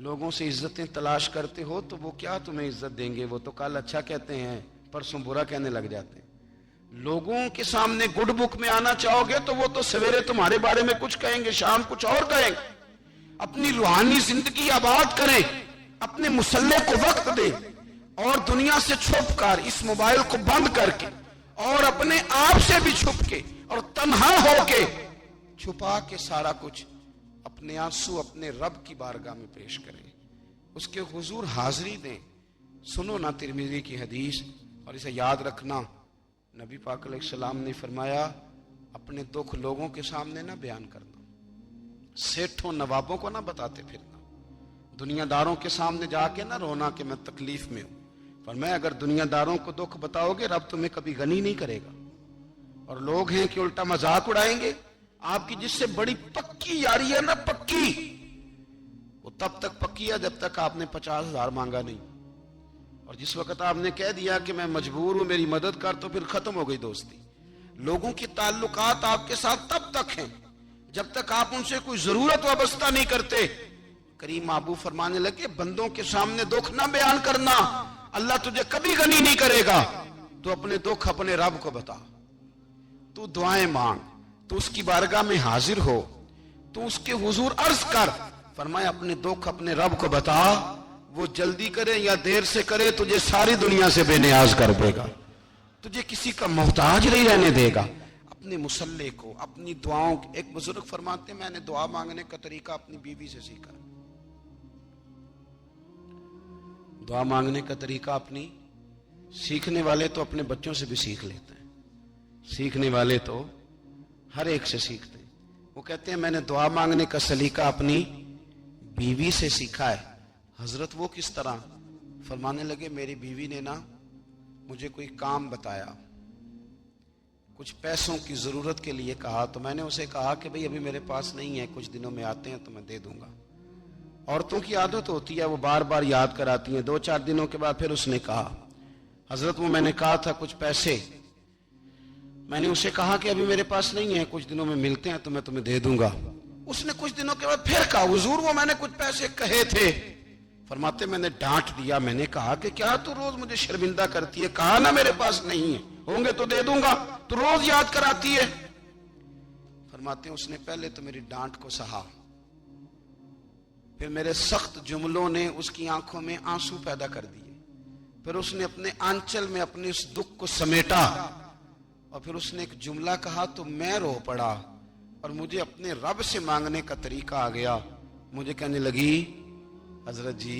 لوگوں سے عزتیں تلاش کرتے ہو تو وہ کیا تمہیں عزت دیں گے؟ وہ تو کل اچھا کہتے ہیں، پرسوں برا کہنے لگ جاتے ہیں۔ لوگوں کے سامنے گڈ بک میں آنا چاہو گے تو وہ تو سویرے تمہارے بارے میں کچھ کہیں گے، شام کچھ اور کہیں گے۔ اپنی روحانی زندگی آباد کریں، اپنے مسلح کو وقت دیں، اور دنیا سے چھپ کر اس موبائل کو بند کر کے اور اپنے آپ سے بھی چھپ کے اور تنہا ہو کے چھپا کے سارا کچھ اپنے آنسو اپنے رب کی بارگاہ میں پیش کریں، اس کے حضور حاضری دیں۔ سنو نا ترمذی کی حدیث، اور اسے یاد رکھنا، نبی پاک علیہ السلام نے فرمایا اپنے دکھ لوگوں کے سامنے نہ بیان کرنا، سیٹھوں نوابوں کو نہ بتاتے پھرنا، دنیا داروں کے سامنے جا کے نہ رونا کہ میں تکلیف میں ہوں۔ فرمایا اگر دنیا داروں کو دکھ بتاؤ گے رب تمہیں کبھی غنی نہیں کرے گا، اور لوگ ہیں کہ الٹا مذاق اڑائیں گے۔ آپ کی جس سے بڑی پکی یاری ہے نا، پکی، وہ تب تک پکی ہے جب تک آپ نے 50,000 مانگا نہیں، اور جس وقت آپ نے کہہ دیا کہ میں مجبور ہوں میری مدد کر، تو پھر ختم ہو گئی دوستی۔ لوگوں کی تعلقات آپ کے ساتھ تب تک ہیں جب تک آپ ان سے کوئی ضرورت وابستہ نہیں کرتے۔ کریم محبوب فرمانے لگے بندوں کے سامنے دکھ نہ بیان کرنا، اللہ تجھے کبھی غنی نہیں کرے گا۔ تو اپنے دکھ اپنے رب کو بتا، تو دعائیں مانگ، تو اس کی بارگاہ میں حاضر ہو، تو اس کے حضور عرض کر۔ فرمایا اپنے دکھ اپنے رب کو بتا، وہ جلدی کرے یا دیر سے کرے تجھے ساری دنیا سے بے نیاز کر دے گا، تجھے کسی کا محتاج نہیں رہنے دے گا۔ اپنے مسلح کو، اپنی دعاؤں، ایک بزرگ فرماتے ہیں میں نے دعا مانگنے کا طریقہ اپنی بیوی سے سیکھا۔ دعا مانگنے کا طریقہ اپنی، سیکھنے والے تو اپنے بچوں سے بھی سیکھ لیتے ہیں، سیکھنے والے تو ہر ایک سے سیکھتے ہیں۔ وہ کہتے ہیں میں نے دعا مانگنے کا سلیقہ اپنی بیوی سے سیکھا ہے۔ حضرت وہ کس طرح؟ فرمانے لگے میری بیوی نے نا مجھے کوئی کام بتایا، کچھ پیسوں کی ضرورت کے لیے کہا، تو میں نے اسے کہا کہ بھئی ابھی میرے پاس نہیں ہے، کچھ دنوں میں آتے ہیں تو میں دے دوں گا۔ عورتوں کی عادت ہوتی ہے وہ بار بار یاد کراتی ہیں، 2-4 دنوں کے بعد پھر اس نے کہا حضرت وہ میں نے کہا تھا کچھ پیسے، میں نے اسے کہا کہ ابھی میرے پاس نہیں ہے، کچھ دنوں میں ملتے ہیں تو میں تمہیں دے دوں گا۔ اس نے کچھ دنوں کے بعد پھر کہا حضور وہ میں نے کچھ پیسے کہے تھے۔ فرماتے میں نے ڈانٹ دیا، میں نے کہا کہ کیا تو روز مجھے شرمندہ کرتی ہے، کہا نا میرے پاس نہیں ہے، ہوں گے تو دے دوں گا، تو روز یاد کراتی ہے۔ فرماتے ہیں اس نے پہلے تو میری ڈانٹ کو سہا، پھر میرے سخت جملوں نے اس کی آنکھوں میں آنسو پیدا کر دیے، پھر اس نے اپنے آنچل میں اپنے اس دکھ کو سمیٹا، اور پھر اس نے ایک جملہ کہا تو میں رو پڑا، اور مجھے اپنے رب سے مانگنے کا طریقہ آ گیا۔ مجھے کہنے لگی حضرت جی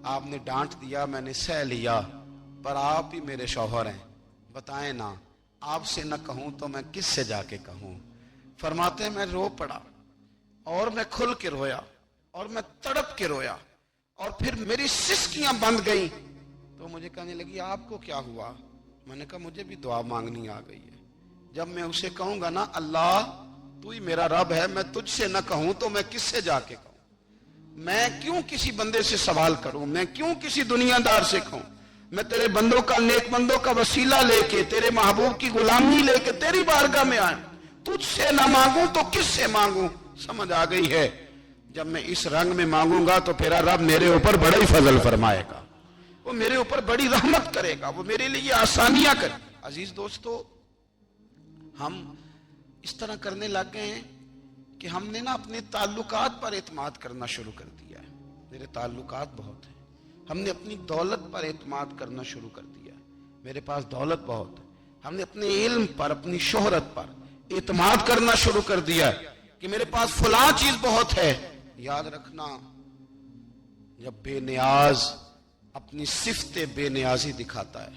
آپ نے ڈانٹ دیا میں نے سہ لیا، پر آپ ہی میرے شوہر ہیں، بتائیں نا آپ سے نہ کہوں تو میں کس سے جا کے کہوں۔ فرماتے ہیں میں رو پڑا، اور میں کھل کے رویا، اور میں تڑپ کے رویا، اور پھر میری سسکیاں بند گئیں۔ تو مجھے کہنے لگی آپ کو کیا ہوا؟ میں نے کہا مجھے بھی دعا مانگنی آ گئی ہے، جب میں اسے کہوں گا نا اللہ تو ہی میرا رب ہے، میں تجھ سے نہ کہوں تو میں کس سے جا کے کہوں؟ میں کیوں کسی بندے سے سوال کروں؟ میں کیوں کسی دنیا دار سے کہوں؟ میں تیرے بندوں کا، نیک بندوں کا وسیلہ لے کے، تیرے محبوب کی غلامی لے کے تیری بارگاہ میں آئیں، تجھ سے نہ مانگوں تو کس سے مانگوں؟ سمجھ آ گئی ہے؟ جب میں اس رنگ میں مانگوں گا تو پھر رب میرے اوپر بڑا ہی فضل فرمائے گا، وہ میرے اوپر بڑی رحمت کرے گا، وہ میرے لیے آسانیاں کرے۔ عزیز دوستو، ہم اس طرح کرنے لگ گئے ہیں کہ ہم نے نا اپنے تعلقات پر اعتماد کرنا شروع کر دیا ہے۔ میرے تعلقات بہت ہیں، ہم نے اپنی دولت پر اعتماد کرنا شروع کر دیا ہے، میرے پاس دولت بہت ہے، ہم نے اپنے علم پر، اپنی شہرت پر اعتماد کرنا شروع کر دیا ہے کہ میرے پاس فلاں چیز بہت ہے۔ یاد رکھنا جب بے نیاز اپنی صفت بے نیازی دکھاتا ہے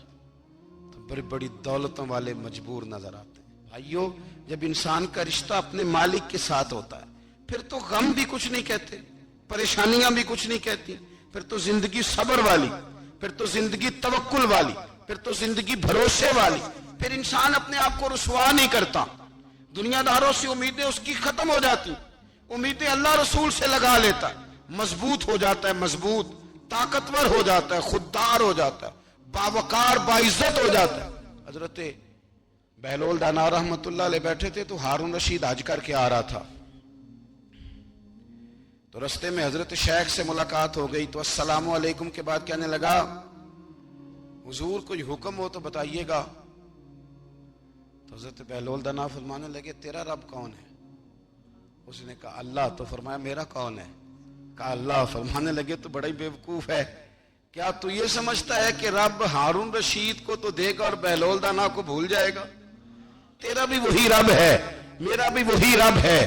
تو بڑی بڑی دولتوں والے مجبور نظر آتے ہیں۔ بھائیو جب انسان کا رشتہ اپنے مالک کے ساتھ ہوتا ہے پھر تو غم بھی کچھ نہیں کہتے، پریشانیاں بھی کچھ نہیں کہتی، پھر تو زندگی صبر والی، پھر تو زندگی توکل والی، پھر تو زندگی بھروسے والی، پھر انسان اپنے آپ کو رسوا نہیں کرتا، دنیا داروں سے امیدیں اس کی ختم ہو جاتی، امیدیں اللہ رسول سے لگا لیتا ہے، مضبوط ہو جاتا ہے، مضبوط، طاقتور ہو جاتا ہے، خوددار ہو جاتا ہے، باوقار باعزت ہو جاتا ہے۔ حضرت بہلول دانا رحمت اللہ علیہ بیٹھے تھے تو ہارون رشید حج کر کے آ رہا تھا، تو رستے میں حضرت شیخ سے ملاقات ہو گئی تو السلام علیکم کے بعد کہنے لگا حضور کوئی حکم ہو تو بتائیے گا. تو حضرت بہلول دنا فرمانے لگے تیرا رب کون ہے؟ اس نے کہا اللہ. تو فرمایا میرا کون ہے؟ کہا اللہ. فرمانے لگے تو بڑا ہی بیوقوف ہے، کیا تو یہ سمجھتا ہے کہ رب ہارون رشید کو تو دے گا اور بہلول دانا کو بھول جائے گا؟ تیرا بھی وہی رب ہے، میرا بھی وہی رب ہے.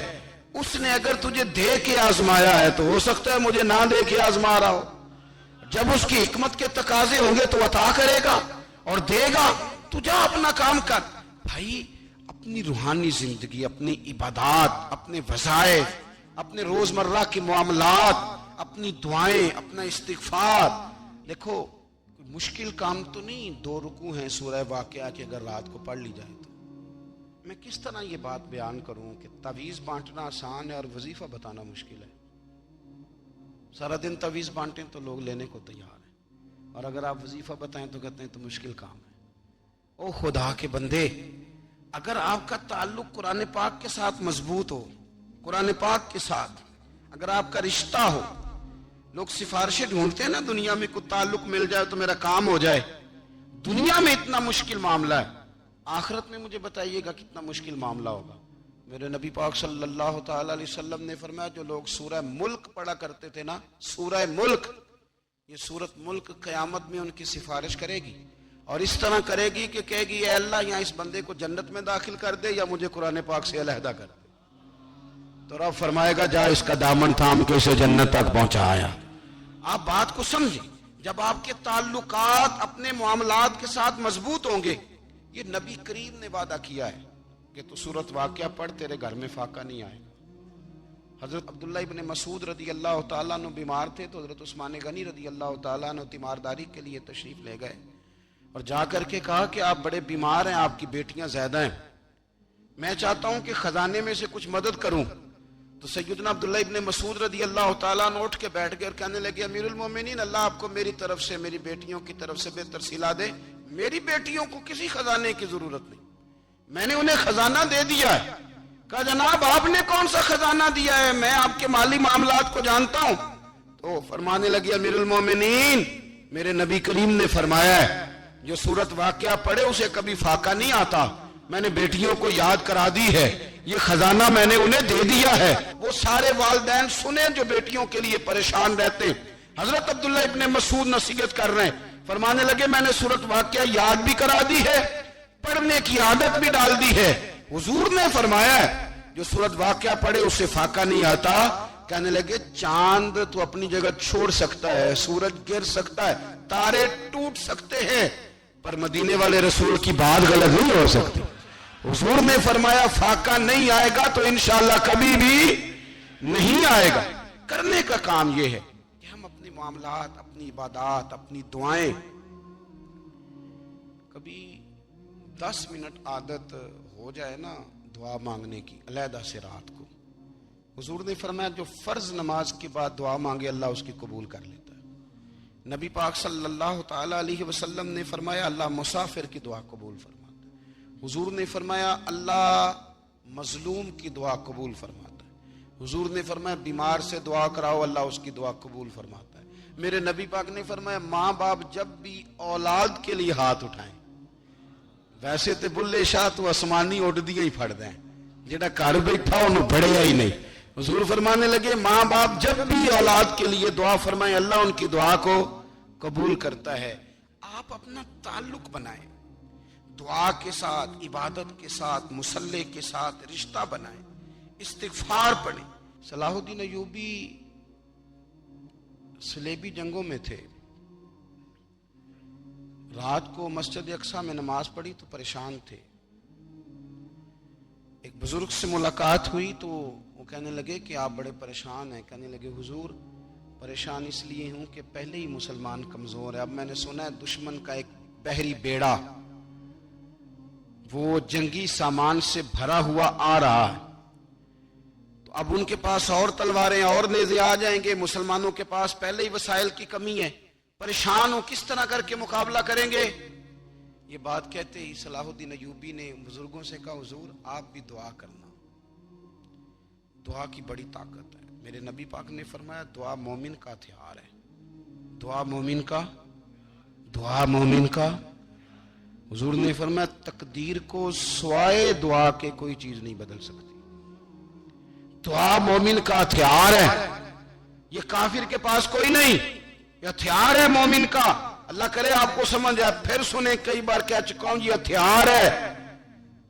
اس نے اگر تجھے دے کے آزمایا ہے تو ہو سکتا ہے مجھے نہ دے کے آزما رہا ہو. جب اس کی حکمت کے تقاضے ہوں گے تو عطا کرے گا اور دے گا. تو جا اپنا کام کر. بھائی اپنی روحانی زندگی، اپنی عبادات، اپنے وظائف، اپنے روزمرہ کے معاملات، اپنی دعائیں، اپنا استغفار. دیکھو کوئی مشکل کام تو نہیں 2 رکوع ہیں سورہ واقعہ کہ اگر رات کو پڑھ لی جائے تو. میں کس طرح یہ بات بیان کروں کہ تعویذ بانٹنا آسان ہے اور وظیفہ بتانا مشکل ہے. سارا دن تعویذ بانٹیں تو لوگ لینے کو تیار ہیں، اور اگر آپ وظیفہ بتائیں تو کہتے ہیں تو مشکل کام ہے. او خدا کے بندے، اگر آپ کا تعلق قرآن پاک کے ساتھ مضبوط ہو، قرآن پاک کے ساتھ اگر آپ کا رشتہ ہو، لوگ سفارشیں ڈھونڈتے ہیں نا دنیا میں کوئی تعلق مل جائے تو میرا کام ہو جائے. دنیا میں اتنا مشکل معاملہ ہے، آخرت میں مجھے بتائیے گا کتنا مشکل معاملہ ہوگا. میرے نبی پاک صلی اللہ تعالی علیہ وسلم نے فرمایا جو لوگ سورہ ملک پڑھا کرتے تھے نا، سورہ ملک، یہ سورت ملک قیامت میں ان کی سفارش کرے گی اور اس طرح کرے گی کہ کہے گی اے اللہ یہاں اس بندے کو جنت میں داخل کر دے یا مجھے قرآن پاک سے علیحدہ کر دے. تو رب فرمائے گا جا اس کا دامن تھام کے اسے جنت تک پہنچایا. آپ بات کو سمجھیں، جب آپ کے تعلقات اپنے معاملات کے ساتھ مضبوط ہوں گے، یہ نبی کریم نے وعدہ کیا ہے کہ تو سورت واقعہ پڑھ تیرے گھر میں فاقہ نہیں آئے گا. حضرت عبداللہ ابن مسعود رضی اللہ تعالیٰ عنہ بیمار تھے تو حضرت عثمان غنی رضی اللہ تعالیٰ عنہ تیمارداری کے لیے تشریف لے گئے اور جا کر کے کہا کہ آپ بڑے بیمار ہیں، آپ کی بیٹیاں زیادہ ہیں، میں چاہتا ہوں کہ خزانے میں سے کچھ مدد کروں. تو سیدنا عبداللہ ابن مسعود رضی اللہ تعالیٰ عنہ اٹھ کے بیٹھ گئے اور کہنے لگے امیر المومنین، اللہ آپ کو میری طرف سے، میری بیٹیوں کی طرف سے بہتر صلہ دے. میری بیٹیوں کو کسی خزانے کی ضرورت نہیں، میں نے انہیں خزانہ دے دیا ہے. کہا جناب آپ نے کون سا خزانہ دیا ہے، میں آپ کے مالی معاملات کو جانتا ہوں. تو فرمانے لگی امیر المومنین، میرے نبی کریم نے فرمایا ہے جو سورت واقعہ پڑھے اسے کبھی فاقہ نہیں آتا. میں نے بیٹیوں کو یاد کرا دی ہے، یہ خزانہ میں نے انہیں دے دیا ہے. وہ سارے والدین سنیں جو بیٹیوں کے لیے پریشان رہتے. حضرت عبداللہ ابن مسعود نصیحت کر رہے ہیں، فرمانے لگے میں نے سورت واقعہ یاد بھی کرا دی ہے، پڑھنے کی عادت بھی ڈال دی ہے. حضور نے فرمایا ہے جو سورت واقعہ پڑھے اسے فاقہ نہیں آتا. کہنے لگے چاند تو اپنی جگہ چھوڑ سکتا ہے، سورج گر سکتا ہے، تارے ٹوٹ سکتے ہیں، پر مدینے والے رسول کی بات غلط نہیں ہو سکتی. حضور نے فرمایا فاقہ نہیں آئے گا تو انشاءاللہ کبھی بھی نہیں آئے گا. کرنے کا کام یہ ہے کہ ہم اپنے معاملات، اپنی عبادات، اپنی دعائیں کبھی 10 منٹ عادت ہو جائے نا دعا مانگنے کی علیحدہ سے رات کو. حضور نے فرمایا جو فرض نماز کے بعد دعا مانگے اللہ اس کی قبول کر لیتا ہے. نبی پاک صلی اللہ تعالی علیہ وسلم نے فرمایا اللہ مسافر کی دعا قبول فرماتا ہے. حضور نے فرمایا اللہ مظلوم کی دعا قبول فرماتا ہے. حضور نے فرمایا بیمار سے دعا کراؤ اللہ اس کی دعا قبول فرماتا ہے. میرے نبی پاک نے فرمایا ماں باپ جب بھی اولاد کے لیے ہاتھ اٹھائیں، ویسے تے بلے شاہ تو آسمانی اڈ دیا ہی پھڑ دیں، جڑا گھر بیٹھا انہوں بڑھیا ہی نہیں. حضور فرمانے لگے ماں باپ جب بھی اولاد کے لیے دعا فرمائیں اللہ ان کی دعا کو قبول کرتا ہے. آپ اپنا تعلق بنائیں دعا کے ساتھ، عبادت کے ساتھ، مصلی کے ساتھ رشتہ بنائیں، استغفار پڑھیں. صلاح الدین ایوبی صلیبی جنگوں میں تھے، رات کو مسجد اقصی میں نماز پڑھی تو پریشان تھے. ایک بزرگ سے ملاقات ہوئی تو وہ کہنے لگے کہ آپ بڑے پریشان ہیں. کہنے لگے حضور پریشان اس لیے ہوں کہ پہلے ہی مسلمان کمزور ہے، اب میں نے سنا ہے دشمن کا ایک بحری بیڑا وہ جنگی سامان سے بھرا ہوا آ رہا ہے، تو اب ان کے پاس اور تلواریں اور نیزے آ جائیں گے، مسلمانوں کے پاس پہلے ہی وسائل کی کمی ہے، پریشان ہو کس طرح کر کے مقابلہ کریں گے. یہ بات کہتے ہی صلاح الدین ایوبی نے بزرگوں سے کہا حضور آپ بھی دعا کرنا، دعا کی بڑی طاقت ہے. میرے نبی پاک نے فرمایا دعا مومن کا ہتھیار ہے، دعا مومن کا حضور نے فرمایا تقدیر کو سوائے دعا کے کوئی چیز نہیں بدل سکتی۔ دعا مومن کا ہتھیار ہے، یہ کافر کے پاس کوئی نہیں، یہ ہتھیار ہے مومن کا۔ اللہ کرے آپ کو سمجھ آئے، پھر سنیں، کئی بار کہہ چکا ہوں، یہ ہتھیار ہے۔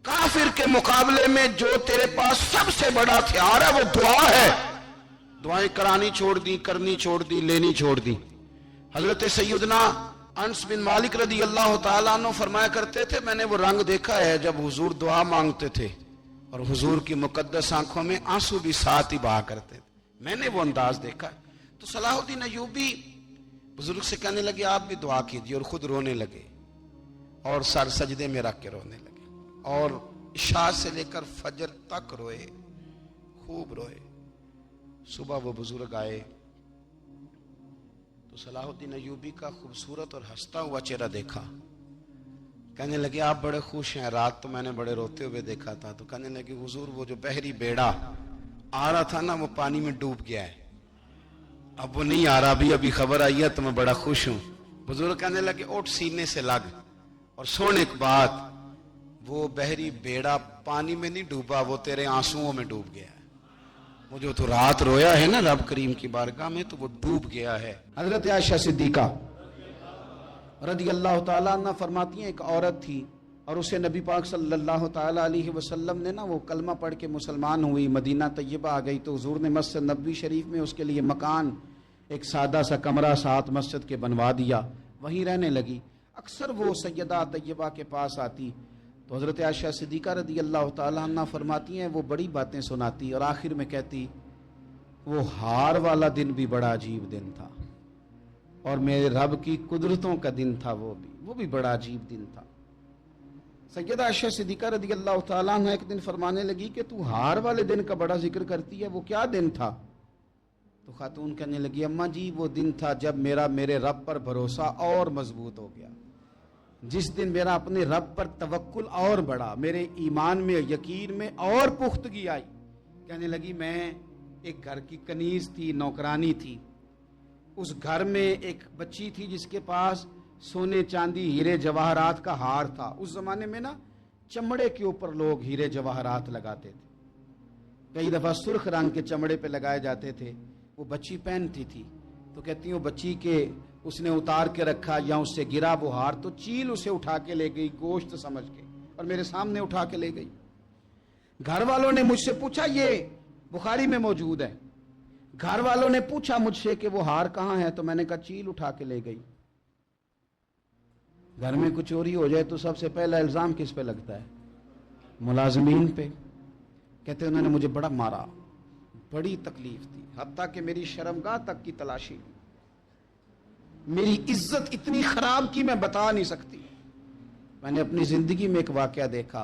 کافر کے مقابلے میں جو تیرے پاس سب سے بڑا ہتھیار ہے وہ دعا ہے۔ دعائیں کرانی چھوڑ دی، کرنی چھوڑ دی، لینی چھوڑ دی۔ حضرت سیدنا انس بن مالک رضی اللہ تعالیٰ عنہ فرمایا کرتے تھے، میں نے وہ رنگ دیکھا ہے جب حضور دعا مانگتے تھے اور حضور کی مقدس آنکھوں میں آنسو بھی ساتھ ہی بہا کرتے تھے، میں نے وہ انداز دیکھا ہے۔ تو صلاح الدین ایوبی بزرگ سے کہنے لگے آپ بھی دعا کیجیے، اور خود رونے لگے اور سر سجدے میں رکھ کے رونے لگے، اور عشاء سے لے کر فجر تک روئے، خوب روئے۔ صبح وہ بزرگ آئے تو صلاح الدین ایوبی کا خوبصورت اور ہنستا ہوا چہرہ دیکھا، کہنے لگے آپ بڑے خوش ہیں، رات تو میں نے بڑے روتے ہوئے دیکھا تھا۔ تو کہنے لگے حضور وہ جو بحری بیڑا آ رہا تھا نا وہ پانی میں ڈوب گیا ہے، اب وہ نہیں آ رہا، ابھی خبر آئی ہے تو میں بڑا خوش ہوں۔ بزرگ کہنے لگے اٹھ سینے سے لگ، اور سن ایک بات، وہ بحری بیڑا پانی میں نہیں ڈوبا، وہ تیرے آنسوؤں میں ڈوب گیا ہے۔ وہ جو تو رات رویا ہے نا رب کریم کی بارگاہ میں، تو وہ ڈوب گیا ہے۔ حضرت عائشہ صدیقہ رضی اللہ تعالیٰ عنہ فرماتی ہیں، ایک عورت تھی اور اسے نبی پاک صلی اللہ تعالیٰ علیہ وسلم نے نا وہ کلمہ پڑھ کے مسلمان ہوئی، مدینہ طیبہ آ گئی، تو حضور نے مسجد نبوی شریف میں اس کے لیے مکان، ایک سادہ سا کمرہ ساتھ مسجد کے بنوا دیا، وہیں رہنے لگی۔ اکثر وہ سیدہ طیبہ کے پاس آتی تو حضرت عائشہ صدیقہ رضی اللہ تعالیٰ عنہ فرماتی ہیں وہ بڑی باتیں سناتی، اور آخر میں کہتی وہ ہار والا دن بھی بڑا عجیب دن تھا، اور میرے رب کی قدرتوں کا دن تھا، وہ بھی بڑا عجیب دن تھا۔ سیدہ عائشہ صدیقہ رضی اللہ تعالیٰ عنہ ایک دن فرمانے لگی کہ تو ہار والے دن کا بڑا ذکر کرتی ہے، وہ کیا دن تھا؟ تو خاتون کہنے لگی اماں جی وہ دن تھا جب میرے رب پر بھروسہ اور مضبوط ہو گیا، جس دن میرا اپنے رب پر توکل اور بڑھا، میرے ایمان میں یقین میں اور پختگی آئی۔ کہنے لگی میں ایک گھر کی کنیز تھی، نوکرانی تھی، اس گھر میں ایک بچی تھی جس کے پاس سونے چاندی ہیرے جواہرات کا ہار تھا۔ اس زمانے میں نا چمڑے کے اوپر لوگ ہیرے جواہرات لگاتے تھے، کئی دفعہ سرخ رنگ کے چمڑے پہ لگائے جاتے تھے، وہ بچی پہنتی تھی۔ تو کہتی ہوں بچی کے اس نے اتار کے رکھا یا اس سے گرا وہ ہار، تو چیل اسے اٹھا کے لے گئی گوشت سمجھ کے، اور میرے سامنے اٹھا کے لے گئی۔ گھر والوں نے مجھ سے پوچھا، یہ بخاری میں موجود ہے، گھر والوں نے پوچھا مجھ سے کہ وہ ہار کہاں ہے، تو میں نے کہا چیل اٹھا کے لے گئی۔ گھر میں کچھ چوری ہو جائے تو سب سے پہلا الزام کس پہ لگتا ہے؟ ملازمین پہ۔ کہتے انہوں نے مجھے بڑا مارا، بڑی تکلیف تھی، حتیٰ کہ میری شرمگاہ تک کی تلاشی، میری عزت اتنی خراب کی میں بتا نہیں سکتی۔ میں نے اپنی زندگی میں ایک واقعہ دیکھا،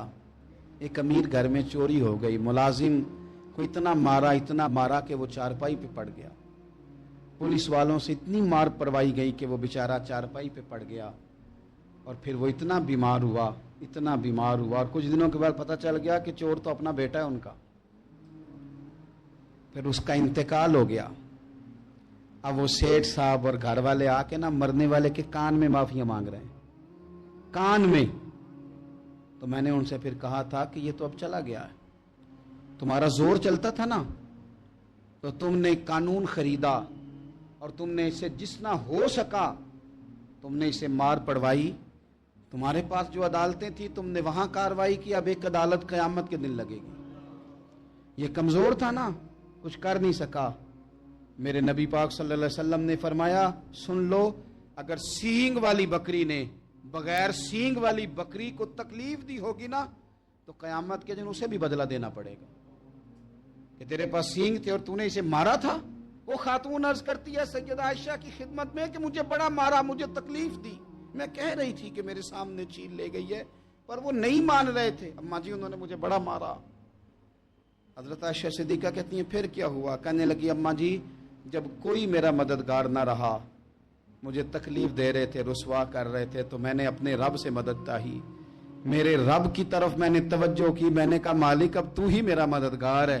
ایک امیر گھر میں چوری ہو گئی، ملازم کو اتنا مارا کہ وہ چارپائی پہ پڑ گیا، پولیس والوں سے اتنی مار پروائی گئی کہ وہ بیچارہ چارپائی پہ پڑ گیا، اور پھر وہ اتنا بیمار ہوا، اور کچھ دنوں کے بعد پتہ چل گیا کہ چور تو اپنا بیٹا ہے ان کا، پھر اس کا انتقال ہو گیا۔ اب وہ سیٹھ صاحب اور گھر والے آ کے نا مرنے والے کے کان میں معافیاں مانگ رہے ہیں، کان میں۔ تو میں نے ان سے پھر کہا تھا کہ یہ تو اب چلا گیا ہے، تمہارا زور چلتا تھا نا، تو تم نے قانون خریدا اور تم نے اسے جتنا ہو سکا تم نے اسے مار پڑوائی، تمہارے پاس جو عدالتیں تھی تم نے وہاں کاروائی کی، اب ایک عدالت قیامت کے دن لگے گی۔ یہ کمزور تھا نا، کچھ کر نہیں سکا۔ میرے نبی پاک صلی اللہ علیہ وسلم نے فرمایا سن لو، اگر سینگ والی بکری نے بغیر سینگ والی بکری کو تکلیف دی ہوگی نا تو قیامت کے دن اسے بھی بدلہ دینا پڑے گا، کہ تیرے پاس سینگ تھے اور تو نے اسے مارا تھا۔ وہ خاتون عرض کرتی ہے سیدہ عائشہ کی خدمت میں کہ مجھے بڑا مارا، مجھے تکلیف دی، میں کہہ رہی تھی کہ میرے سامنے چیل لے گئی ہے، پر وہ نہیں مان رہے تھے، اماں جی انہوں نے مجھے بڑا مارا۔ حضرت عائشہ صدیقہ کہتی ہیں پھر کیا ہوا؟ کہنے لگی اماں جی جب کوئی میرا مددگار نہ رہا، مجھے تکلیف دے رہے تھے، رسوا کر رہے تھے، تو میں نے اپنے رب سے مدد چاہی، میرے رب کی طرف میں نے توجہ کی، میں نے کہا مالک اب تو ہی میرا مددگار ہے،